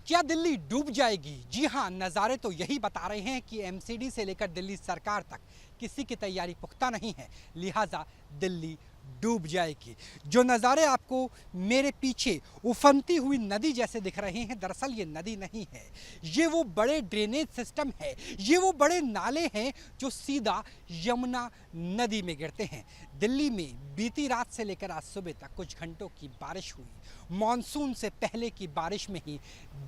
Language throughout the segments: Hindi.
क्या दिल्ली डूब जाएगी? जी हां, नज़ारे तो यही बता रहे हैं कि एमसीडी से लेकर दिल्ली सरकार तक किसी की तैयारी पुख्ता नहीं है, लिहाजा दिल्ली डूब जाएगी। जो नज़ारे आपको मेरे पीछे उफनती हुई नदी जैसे दिख रहे हैं, दरअसल ये नदी नहीं है, ये वो बड़े ड्रेनेज सिस्टम है, ये वो बड़े नाले हैं जो सीधा यमुना नदी में गिरते हैं। दिल्ली में बीती रात से लेकर आज सुबह तक कुछ घंटों की बारिश हुई। मॉनसून से पहले की बारिश में ही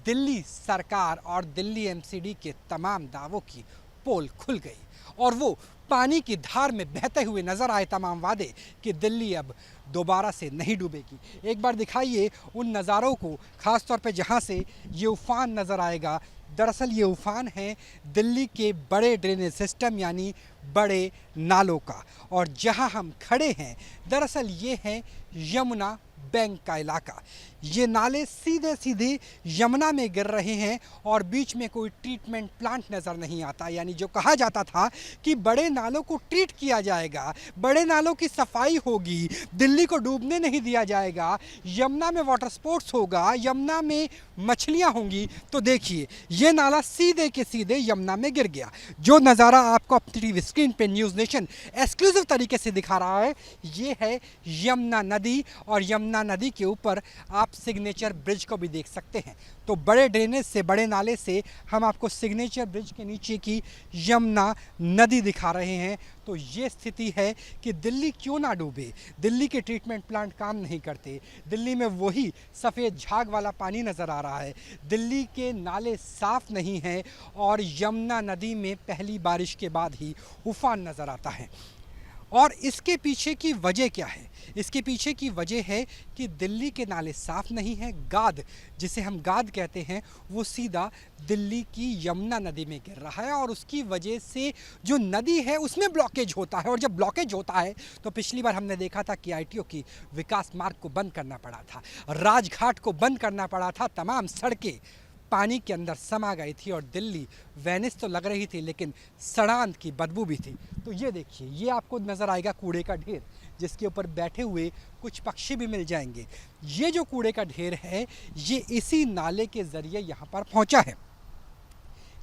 दिल्ली सरकार और दिल्ली एमसीडी के तमाम दावों की पोल खुल गई और वो पानी की धार में बहते हुए नजर आए तमाम वादे कि दिल्ली अब दोबारा से नहीं डूबेगी। एक बार दिखाइए उन नज़ारों को, ख़ास तौर पे जहाँ से ये उफान नज़र आएगा। दरअसल ये उफान है दिल्ली के बड़े ड्रेनेज सिस्टम यानी बड़े नालों का, और जहाँ हम खड़े हैं दरअसल ये है यमुना बैंक का इलाका। ये नाले सीधे सीधे यमुना में गिर रहे हैं और बीच में कोई ट्रीटमेंट प्लांट नज़र नहीं आता। यानी जो कहा जाता था कि बड़े नालों को ट्रीट किया जाएगा, बड़े नालों की सफाई होगी, दिल्ली को डूबने नहीं दिया जाएगा, यमुना में वाटर स्पोर्ट्स होगा, यमुना में मछलियां होंगी, तो देखिए ये नाला सीधे के सीधे यमुना में गिर गया। जो नज़ारा आपको अपनी टीवी स्क्रीन पे न्यूज़ नेशन एक्सक्लूसिव तरीके से दिखा रहा है, ये है यमुना नदी, और यमुना नदी के ऊपर आप सिग्नेचर ब्रिज को भी देख सकते हैं। तो बड़े ड्रेनेज से, बड़े नाले से हम आपको सिग्नेचर ब्रिज के नीचे की यमुना नदी दिखा रहे हैं। तो ये स्थिति है कि दिल्ली क्यों ना डूबे। दिल्ली के ट्रीटमेंट प्लांट काम नहीं करते, दिल्ली में वही सफ़ेद झाग वाला पानी नज़र आ रहा है, दिल्ली के नाले साफ नहीं हैं, और यमुना नदी में पहली बारिश के बाद ही उफान नज़र आता है। और इसके पीछे की वजह क्या है? इसके पीछे की वजह है कि दिल्ली के नाले साफ़ नहीं हैं। गाद, जिसे हम गाद कहते हैं, वो सीधा दिल्ली की यमुना नदी में गिर रहा है, और उसकी वजह से जो नदी है उसमें ब्लॉकेज होता है। और जब ब्लॉकेज होता है तो पिछली बार हमने देखा था कि आईटीओ की विकास मार्ग को बंद करना पड़ा था, राजघाट को बंद करना पड़ा था, तमाम सड़कें पानी के अंदर समा गई थी और दिल्ली वेनिस तो लग रही थी लेकिन सड़ांध की बदबू भी थी। तो ये देखिए, ये आपको नज़र आएगा कूड़े का ढेर, जिसके ऊपर बैठे हुए कुछ पक्षी भी मिल जाएंगे। ये जो कूड़े का ढेर है, ये इसी नाले के ज़रिए यहाँ पर पहुँचा है।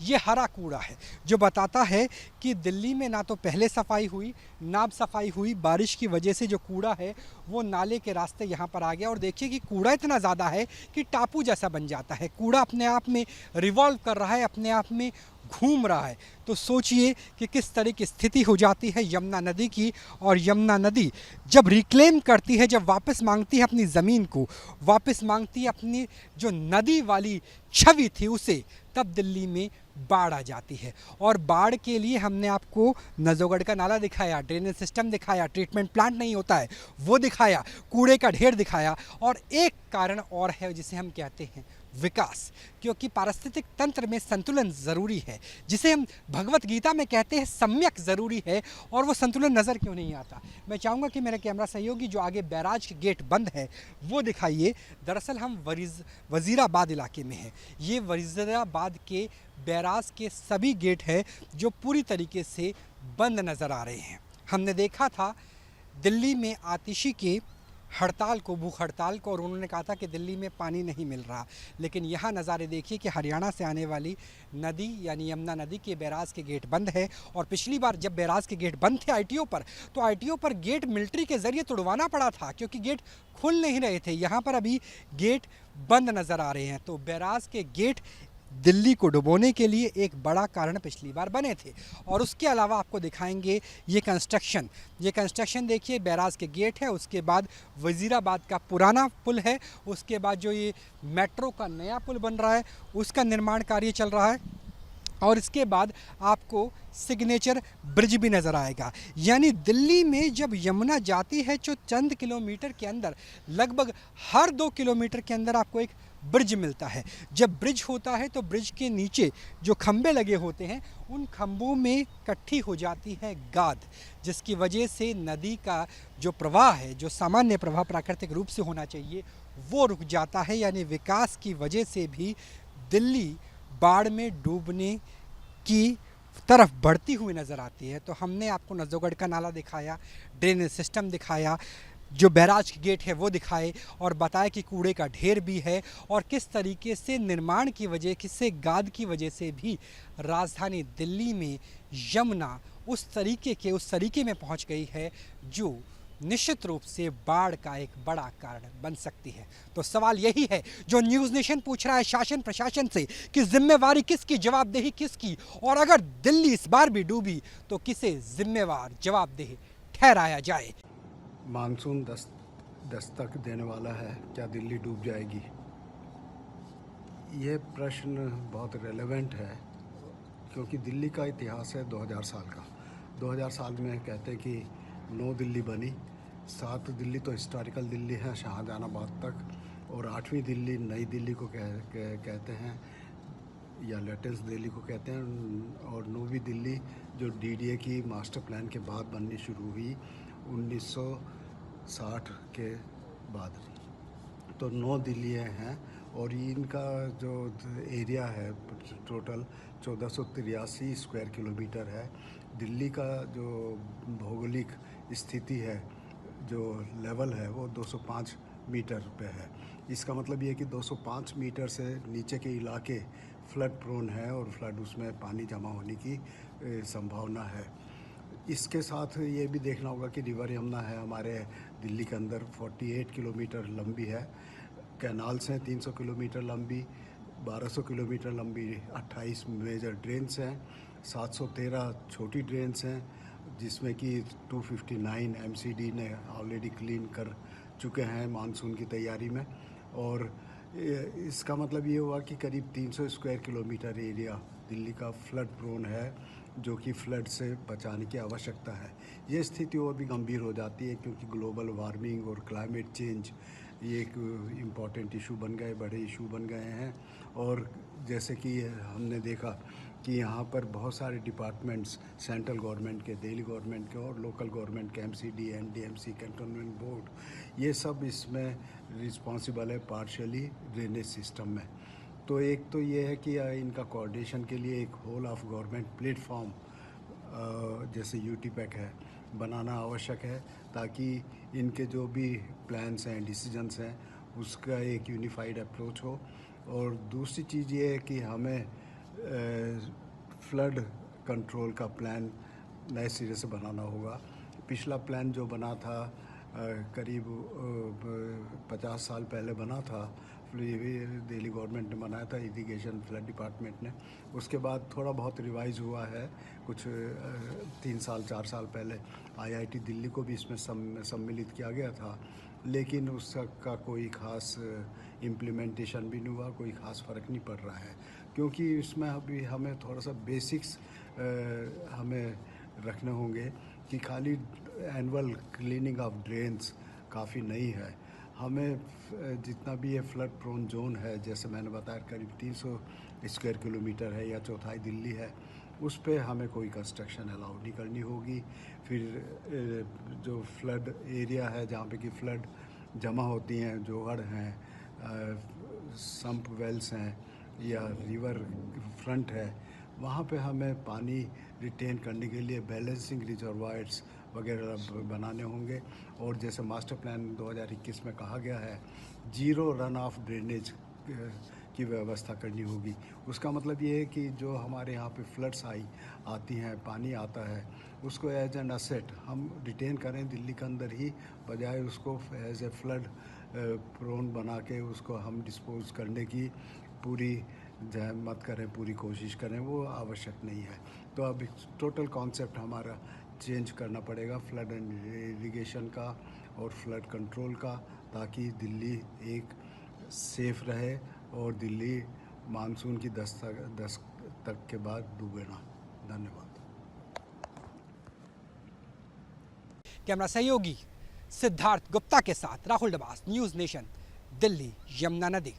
ये हरा कूड़ा है जो बताता है कि दिल्ली में ना तो पहले सफाई हुई, ना सफाई हुई, बारिश की वजह से जो कूड़ा है वो नाले के रास्ते यहाँ पर आ गया। और देखिए कि कूड़ा इतना ज़्यादा है कि टापू जैसा बन जाता है। कूड़ा अपने आप में रिवॉल्व कर रहा है, अपने आप में घूम रहा है। तो सोचिए कि किस तरह की स्थिति हो जाती है यमुना नदी की। और यमुना नदी जब रिक्लेम करती है, जब वापस मांगती है अपनी ज़मीन को, वापस मांगती है अपनी जो नदी वाली छवि थी उसे, तब दिल्ली में बाढ़ आ जाती है। और बाढ़ के लिए हमने आपको नजोगढ़ का नाला दिखाया, ड्रेनेज सिस्टम दिखाया, ट्रीटमेंट प्लांट नहीं होता है वो दिखाया, कूड़े का ढेर दिखाया, और एक कारण और है जिसे हम कहते हैं विकास। क्योंकि पारिस्थितिक तंत्र में संतुलन ज़रूरी है, जिसे हम भगवत गीता में कहते हैं सम्यक ज़रूरी है, और वो संतुलन नज़र क्यों नहीं आता। मैं चाहूँगा कि मेरे कैमरा सहयोगी जो आगे बैराज के गेट बंद है वो दिखाइए। दरअसल हम वज़ीराबाद इलाके में हैं। ये वज़ीराबाद के बैराज के सभी गेट हैं जो पूरी तरीके से बंद नज़र आ रहे हैं। हमने देखा था दिल्ली में आतिशी के हड़ताल को, भूख हड़ताल को, और उन्होंने कहा था कि दिल्ली में पानी नहीं मिल रहा। लेकिन यहाँ नज़ारे देखिए कि हरियाणा से आने वाली नदी यानी यमुना नदी के बैराज के गेट बंद है। और पिछली बार जब बैराज के गेट बंद थे आईटीओ पर, तो आईटीओ पर गेट मिलिट्री के ज़रिए तुड़वाना पड़ा था क्योंकि गेट खुल नहीं रहे थे। यहाँ पर अभी गेट बंद नज़र आ रहे हैं। तो बैराज के गेट दिल्ली को डुबोने के लिए एक बड़ा कारण पिछली बार बने थे। और उसके अलावा आपको दिखाएंगे ये कंस्ट्रक्शन देखिए, बैराज के गेट है, उसके बाद वज़ीराबाद का पुराना पुल है, उसके बाद जो ये मेट्रो का नया पुल बन रहा है उसका निर्माण कार्य चल रहा है, और इसके बाद आपको सिग्नेचर ब्रिज भी नज़र आएगा। यानी दिल्ली में जब यमुना जाती है जो चंद किलोमीटर के अंदर, लगभग हर 2 किलोमीटर के अंदर आपको एक ब्रिज मिलता है। जब ब्रिज होता है तो ब्रिज के नीचे जो खंभे लगे होते हैं उन खंभों में इकट्ठी हो जाती है गाद, जिसकी वजह से नदी का जो प्रवाह है, जो सामान्य प्रवाह प्राकृतिक रूप से होना चाहिए, वो रुक जाता है। यानी विकास की वजह से भी दिल्ली बाढ़ में डूबने की तरफ बढ़ती हुई नज़र आती है। तो हमने आपको नजोगढ़ का नाला दिखाया, ड्रेनेज सिस्टम दिखाया, जो बैराज की गेट है वो दिखाए और बताए कि कूड़े का ढेर भी है और किस तरीके से निर्माण की वजह किससे गाद की वजह से भी राजधानी दिल्ली में यमुना उस तरीके में पहुंच गई है जो निश्चित रूप से बाढ़ का एक बड़ा कारण बन सकती है। तो सवाल यही है जो न्यूज़ नेशन पूछ रहा है शासन प्रशासन से कि जिम्मेवारी किसकी, जवाबदेही किसकी, और अगर दिल्ली इस बार भी डूबी तो किसे जिम्मेवार जवाबदेह ठहराया जाए। मानसून दस्तक देने वाला है, क्या दिल्ली डूब जाएगी? ये प्रश्न बहुत रेलेवेंट है क्योंकि दिल्ली का इतिहास है 2000 साल का। 2000 साल में कहते हैं कि 9 दिल्ली बनी, 7 दिल्ली तो हिस्टोरिकल दिल्ली है शाहजहानाबाद तक, और 8वीं दिल्ली नई दिल्ली को कहते हैं या लेटेस्ट दिल्ली को कहते हैं, और 9वीं दिल्ली जो डीडीए की मास्टर प्लान के बाद बननी शुरू हुई 1960 के बाद। तो 9 दिल्लियाँ हैं और इनका जो एरिया है टोटल 1483 स्क्वायर किलोमीटर है। दिल्ली का जो भौगोलिक स्थिति है, जो लेवल है वो 205 मीटर पे है। इसका मतलब ये है कि 205 मीटर से नीचे के इलाके फ्लड प्रोन है और फ्लड उसमें पानी जमा होने की संभावना है। इसके साथ ये भी देखना होगा कि रिवर यमुना है हमारे दिल्ली के अंदर 48 किलोमीटर लंबी है। कैनाल्स हैं 300 किलोमीटर लंबी, 1200 किलोमीटर लंबी 28 मेजर ड्रेन्स हैं, 713 छोटी ड्रेन्स हैं जिसमें कि 259 एमसीडी ने ऑलरेडी क्लीन कर चुके हैं मानसून की तैयारी में। और इसका मतलब ये हुआ कि करीब 300 स्क्वायर किलोमीटर एरिया दिल्ली का फ्लड प्रोन है, जो कि फ्लड से बचाने की आवश्यकता है। ये स्थिति और भी गंभीर हो जाती है क्योंकि ग्लोबल वार्मिंग और क्लाइमेट चेंज ये एक इम्पॉर्टेंट इशू बन गए, बड़े इशू बन गए हैं। और जैसे कि हमने देखा कि यहाँ पर बहुत सारे डिपार्टमेंट्स सेंट्रल गवर्नमेंट के, दिल्ली गवर्नमेंट के और लोकल गवर्नमेंट के, एमसीडी, एनडीएमसी, कैंटोनमेंट बोर्ड, ये सब इसमें रिस्पॉन्सिबल है पार्शियली ड्रेनेज सिस्टम में। तो एक तो ये है कि इनका कोऑर्डिनेशन के लिए एक होल ऑफ गवर्नमेंट प्लेटफॉर्म जैसे यूटीपैक है बनाना आवश्यक है, ताकि इनके जो भी प्लान्स हैं, डिसीजंस हैं, उसका एक यूनिफाइड अप्रोच हो। और दूसरी चीज़ ये है कि हमें फ्लड कंट्रोल का प्लान नए सिरे से बनाना होगा। पिछला प्लान जो बना था करीब 50 साल पहले बना था, दिल्ली गवर्नमेंट ने बनाया था, इरिगेशन फ्लड डिपार्टमेंट ने। उसके बाद थोड़ा बहुत रिवाइज हुआ है कुछ 3 साल 4 साल पहले। आईआईटी दिल्ली को भी इसमें सम्मिलित किया गया था, लेकिन उसका कोई ख़ास इम्प्लीमेंटेशन भी नहीं हुआ, कोई ख़ास फ़र्क नहीं पड़ रहा है क्योंकि इसमें अभी हमें थोड़ा सा बेसिक्स हमें रखने होंगे कि खाली एनुअल क्लीनिंग ऑफ ड्रेन्स काफ़ी नहीं है। हमें जितना भी ये फ्लड प्रोन जोन है, जैसे मैंने बताया करीब 300 स्क्वायर किलोमीटर है या चौथाई दिल्ली है, उस पर हमें कोई कंस्ट्रक्शन अलाउ नहीं करनी होगी। फिर जो फ्लड एरिया है जहाँ पे कि फ्लड जमा होती हैं, जोहड़ हैं, सम्प वेल्स हैं या रिवर फ्रंट है, वहाँ पे हमें पानी रिटेन करने के लिए बैलेंसिंग रिजर्वायर्स वगैरह बनाने होंगे। और जैसे मास्टर प्लान 2021 में कहा गया है, जीरो रन ऑफ ड्रेनेज की व्यवस्था करनी होगी। उसका मतलब ये है कि जो हमारे यहाँ पे फ्लड्स आती हैं, पानी आता है, उसको एज एन असेट हम रिटेन करें दिल्ली के अंदर ही, बजाय उसको एज ए फ्लड प्रोन बना के उसको हम डिस्पोज करने की पूरी जहमत करें, पूरी कोशिश करें, वो आवश्यक नहीं है। तो अब टोटल कॉन्सेप्ट हमारा चेंज करना पड़ेगा फ्लड एंड इरिगेशन का और फ्लड कंट्रोल का, ताकि दिल्ली एक सेफ रहे और दिल्ली मानसून की दस्तक के बाद डूबे ना। धन्यवाद। कैमरा सहयोगी सिद्धार्थ गुप्ता के साथ राहुल डबास, न्यूज़ नेशन, दिल्ली, यमुना नदी।